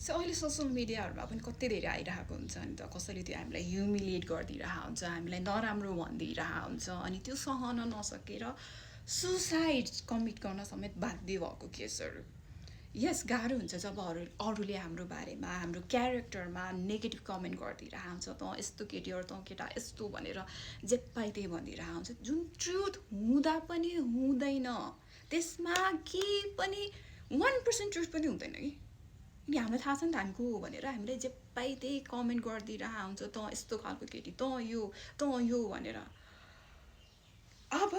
So अहिले social मिडियाहरूमा पनि कति धेरै आइरहेको हुन्छ नि त, कसैले त्यो हामीलाई ह्युमिलिएट गरिदिइरहेको हुन्छ, हामीलाई नराम्रो भनिदिइरहेको हुन्छ, अनि त्यो सहन नसकेर सुसाइड कमिट गर्न समेत बाध्य भएको केसहरू। यस, गाह्रो हुन्छ जब अरूले हाम्रो बारेमा, हाम्रो क्यारेक्टरमा नेगेटिभ कमेन्ट गरिदिइरहेको हुन्छ, तँ यस्तो केटी हो, तँ केटा यस्तो भनेर जे पाइ त्यही भनिदिइरहेको हुन्छ, जुन ट्रुथ हुँदा पनि हुँदैन, त्यसमा केही पनि 1% ट्रुथ पनि हुँदैन कि। अनि हामीलाई थाहा छ नि त हामी को हो भनेर, हामीले जे पाइ त्यही कमेन्ट गरिदिइरहेको हुन्छ, तँ यस्तो खालको केटी, तँ यो भनेर। अब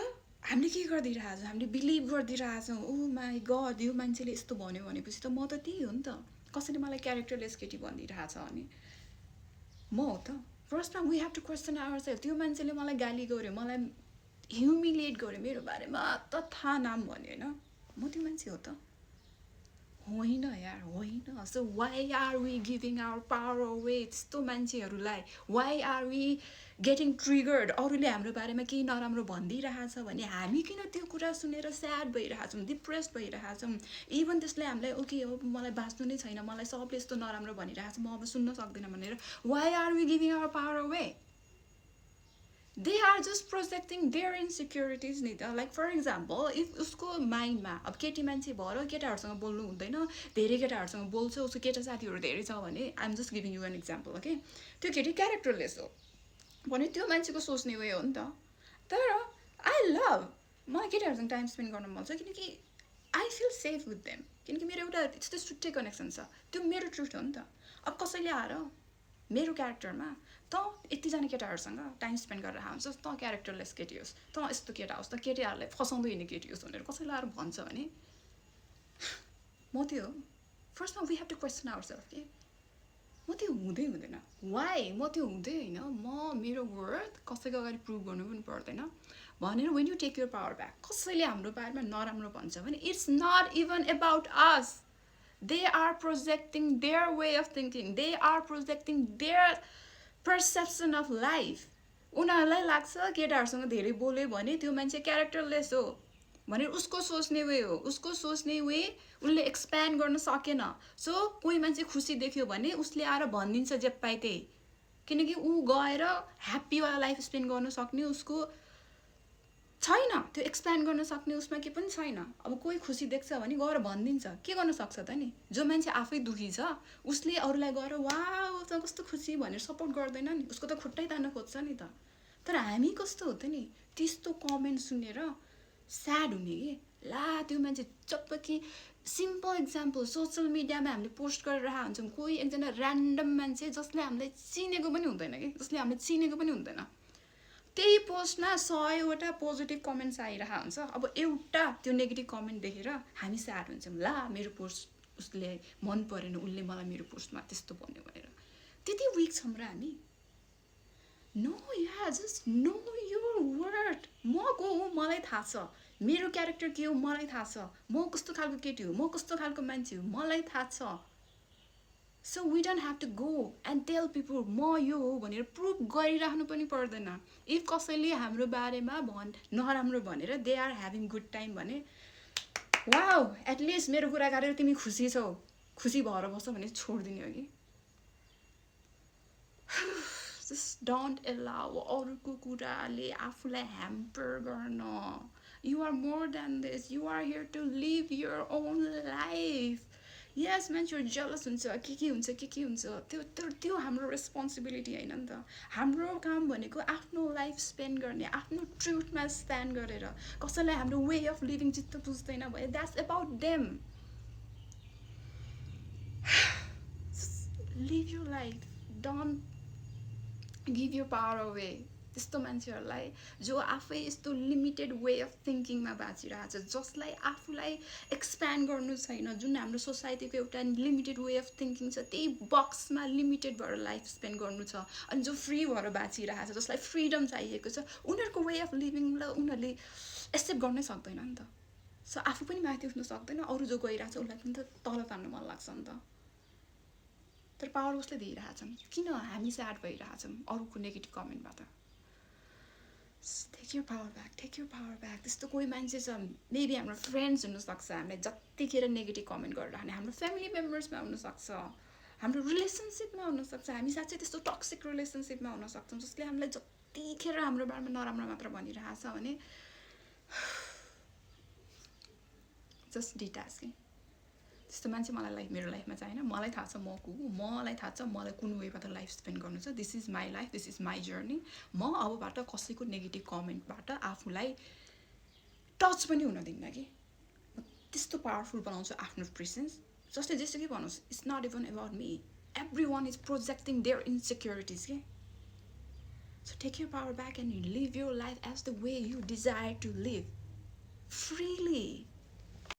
हामीले के गरिदिइरहेको छौँ, हामीले बिलिभ गरिदिइरहेको छौँ, ओ माई गड यो मान्छेले यस्तो भन्यो भनेपछि त म त त्यही हो नि त, कसैले मलाई क्यारेक्टरलेस केटी भनिदिइरहेको छ अनि म हो त। फर्स्टमा we have to question ourselves, त्यो मान्छेले मलाई गाली गर्यो, मलाई ह्युमिलिएट गर्यो, मेरो बारेमा तथा नाम भन्यो होइन, म त्यो मान्छे हो त होइन यार, होइन। So why are we giving our power away त्यस्तो मान्छेहरूलाई? Why are we getting triggered? अरूले हाम्रो बारेमा केही नराम्रो भनिदिइरहेछ भने हामी किन त्यो कुरा सुनेर स्याड भइरहेछौँ, डिप्रेस्ड भइरहेछौँ? इभन त्यसले हामीलाई ओके हो मलाई बाँच्नु नै छैन, मलाई सबले यस्तो नराम्रो भनिरहेछ, म अब सुन्न सक्दिनँ भनेर why are we giving our power away? They are just projecting their insecurities नि त। लाइक फर इक्जाम्पल, इफ उसको माइन्डमा अब केटी मान्छे भएर केटाहरूसँग बोल्नु हुँदैन, धेरै केटाहरूसँग बोल्छ, उसको केटा साथीहरू धेरै छ भने, I'm just giving you an example okay, त्यो केटी क्यारेक्टरलेस हो भने त्यो मान्छेको सोच्ने वे हो नि त। तर आई लभ, मलाई केटाहरूसँग टाइम स्पेन्ड गर्न मन छ किनकि I feel safe with them, किनकि मेरो एउटा त्यस्तै सुट्टे कनेक्सन छ, त्यो मेरो ट्रुथ हो नि त। अब कसैले आएर मेरो क्यारेक्टरमा तँ यतिजना केटाहरूसँग टाइम स्पेन्ड गरेर आउँछस्, तँ क्यारेक्टरलेस केटी होस्, तँ यस्तो केटा होस्, तँ केटीहरूलाई फसाउँदै हिँड्ने केटी होस् भनेर कसैले आएर भन्छ भने म त्यो हो। फर्स्टमा we have to question ourselves के म त्यो हुँदै हुँदैन, वाइ म त्यो हुँदै होइन, म मेरो वर्थ कसैको अगाडि प्रुभ गर्नु पनि पर्दैन भनेर when you take your power back. कसैले हाम्रो बारेमा नराम्रो भन्छ भने it's not even about us, they are projecting their way of thinking, they are projecting their perception of life. उनीहरूलाई लाग्छ केटाहरूसँग धेरै बोल्यो भने त्यो मान्छे क्यारेक्टरलेस हो भनेर उसको सोच्ने वे हो, उसको सोच्ने वे उसले एक्सप्यान्ड गर्न सकेन। सो कोही मान्छे खुसी देख्यो भने उसले आएर भनिदिन्छ जे पाइ त्यही, किनकि ऊ गएर ह्याप्पीवाला लाइफ स्पेन्ड गर्न सक्ने उसको छैन, त्यो एक्सप्यान्ड गर्न सक्ने उसमा के पनि छैन। अब कोही खुसी देख्छ भने गएर भनिदिन्छ, के गर्न सक्छ त नि? जो मान्छे आफै दुखी छ उसले अरूलाई गएर वाउ त कस्तो खुसी भनेर सपोर्ट गर्दैन नि, उसको त खुट्टै तान्न खोज्छ नि त। तर हामी कस्तो हो त नि, त्यस्तो कमेन्ट सुनेर स्याड हुने कि ला त्यो मान्छे जब कि सिम्पल इक्जाम्पल सोसियल मिडियामा हामीले पोस्ट गरेर हुन्छौँ, कोही एकजना ऱ्यान्डम मान्छे जसले हामीलाई चिनेको पनि हुँदैन कि, जसले हामीले चिनेको पनि हुँदैन, त्यही पोस्टमा 100वटा पोजिटिभ कमेन्ट्स आइरहेको हुन्छ। अब एउटा त्यो नेगेटिभ कमेन्ट देखेर हामी स्याड हुन्छौँ, ला मेरो पोस्ट उसले मन परेन, उसले मलाई मेरो पोस्टमा त्यस्तो भन्यो भनेर। त्यति विक छौँ र हामी? No yeah, just know your worth. म को हो मलाई थाहा छ, मेरो क्यारेक्टर के हो मलाई थाहा छ, म कस्तो खालको केटी हो, म कस्तो खालको मान्छे हो मलाई थाहा छ। So we don't have to go and tell people म यो हो भनेर प्रुभ गरिराख्नु पनि पर्दैन। इफ कसैले हाम्रो बारेमा नराम्रो भनेर they are having good time भने वाउ एटलिस्ट मेरो कुरा गरेर तिमी खुसी छौ, खुसी भएर बस्छौ भने छोडिदिने हो कि। जस्ट डोन्ट एलाउ अरूको कुराले आफूलाई ह्याम्पर गर्न। You are more than this, you are here to live your own life. Yes, मान्छेहरू जेलस हुन्छ, के हुन्छ के हुन्छ, त्यो हाम्रो रेस्पोन्सिबिलिटी होइन नि त। हाम्रो काम भनेको आफ्नो लाइफ स्पेन्ड गर्ने, आफ्नो ट्रुथमा स्ट्यान्ड गरेर। कसैलाई हाम्रो वे अफ लिभिङ चित्त बुझ्दैन भने that's about them. Live your life, don't give your power away त्यस्तो मान्छेहरूलाई जो आफै यस्तो लिमिटेड वे अफ थिङ्किङमा बाँचिरहेको छ, जसलाई आफूलाई एक्सप्यान्ड गर्नु छैन, जुन हाम्रो सोसाइटीको एउटा लिमिटेड वे अफ थिङ्किङ छ, त्यही बक्समा लिमिटेड भएर लाइफ स्पेन्ड गर्नु छ। अनि जो फ्री भएर बाँचिरहेको छ, जसलाई फ्रिडम चाहिएको छ, उनीहरूको वे अफ लिभिङलाई उनीहरूले एक्सेप्ट गर्नै सक्दैन नि त। सो आफू पनि माथि उठ्नु सक्दैन, अरू जो गइरहेको छ उसलाई पनि त तल तान्नु मन लाग्छ नि त। तर पावर उसले दिइरहेछन्, किन हामी स्याड भइरहेछौँ अरूको नेगेटिभ कमेन्टबाट? Take your power back, take your power back. त्यस्तो कोही मान्छे छ, मेबी हाम्रो फ्रेन्ड्स हुनसक्छ, हामीलाई जतिखेर नेगेटिभ कमेन्ट गरिरहने, हाम्रो फ्यामिली मेम्बर्समा हुनसक्छ, हाम्रो रिलेसनसिपमा हुनसक्छ हामी साँच्चै त्यस्तो टक्सिक रिलेसनसिपमा हुन सक्छौँ जसले हामीलाई जतिखेर हाम्रो बारेमा नराम्रो मात्र भनिरहेछ भने जस्ट डिट्याच कि त्यस्तो मान्छे मलाई मेरो लाइफमा चाहिँ होइन मलाई थाहा छ म को हो मलाई थाहा छ मलाई कुन वेबाट लाइफ स्पेन्ड गर्नु छ this is my life this is my journey म अबबाट कसैको नेगेटिभ कमेन्टबाट आफूलाई टच पनि हुन दिन्न कि त्यस्तो पावरफुल बनाउँछु आफ्नो प्रेसेन्स जसले जेसुकै भनोस् it's not even about me everyone is projecting their insecurities के so take your power back and live your life as the way you desire to live freely